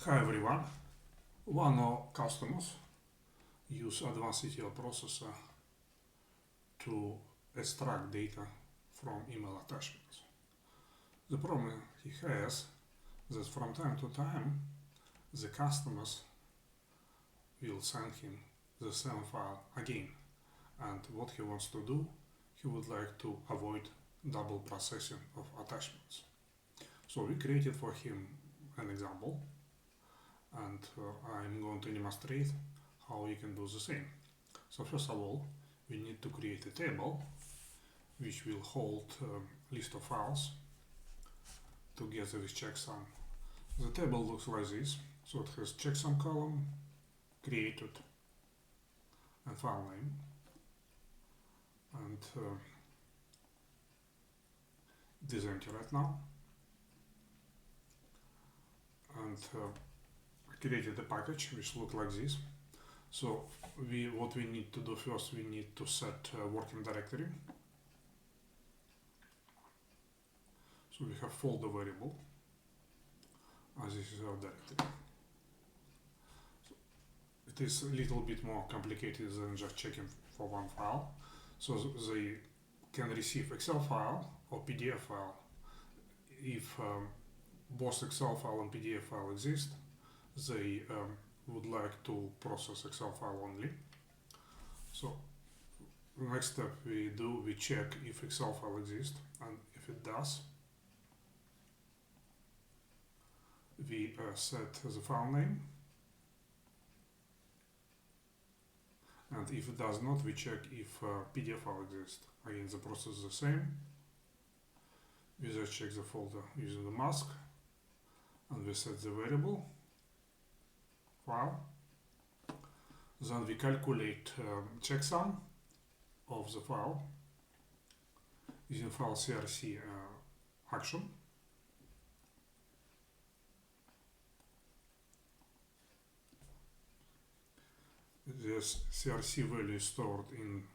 Hi everyone. One of our customers use advanced ETL processor to extract data from email attachments. The problem he has is that from time to time the customers will send him the same file again, and what he wants to do, he would like to avoid double processing of attachments. So we created for him an example, and I'm going to demonstrate how we can do the same. So first of all, we need to create a table which will hold a list of files together with checksum. The table looks like this. So it has checksum column, created, and file name, and it is empty right now. And created a package which looks like this. So what we need to do first, we need to set a working directory. So we have folder variable, as this is our directory. So it is a little bit more complicated than just checking for one file. So they can receive Excel file or PDF file. If both Excel file and PDF file exist, they would like to process Excel file only. So the next step we do, we check if Excel file exists, and if it does, we set the file name, and if it does not, we check if PDF file exists. Again, the process is the same. We just check the folder using the mask, and we set the variable file. Then we calculate checksum of the file using file CRC action. This CRC value is stored in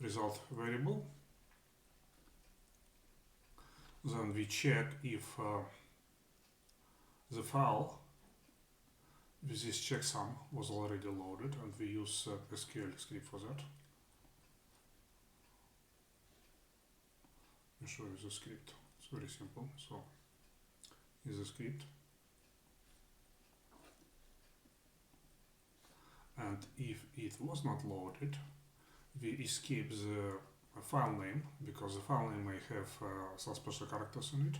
result variable. Then we check if the file with this checksum was already loaded, and we use SQL script for that. Let me show you the script. It's very simple. So here's the script, and if it was not loaded, we escape the file name, because the file name may have some special characters in it.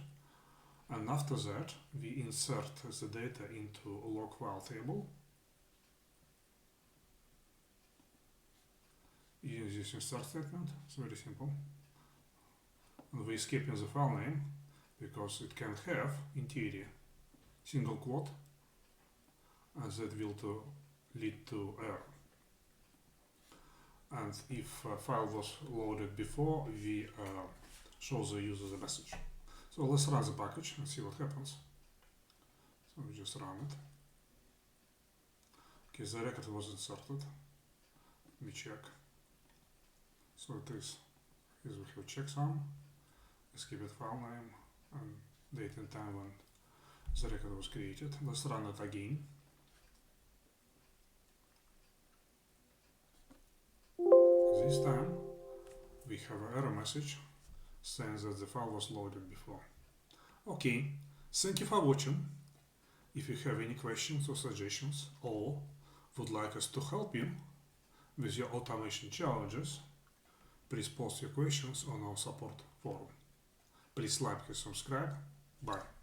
And after that, we insert the data into a log file table using this insert statement. It's very simple. And we escape in the file name because it can have interior single quote, and that will lead to error. And if a file was loaded before, we show the user the message. So let's run the package and see what happens. So we just run it. Okay, the record was inserted. We check. So it is, here we have checksum, escaped file name, and date and time when the record was created. Let's run it again. This time we have an error message saying that the file was loaded before. Okay, thank you for watching. If you have any questions or suggestions, or would like us to help you with your automation challenges, please post your questions on our support forum. Please like and subscribe. Bye.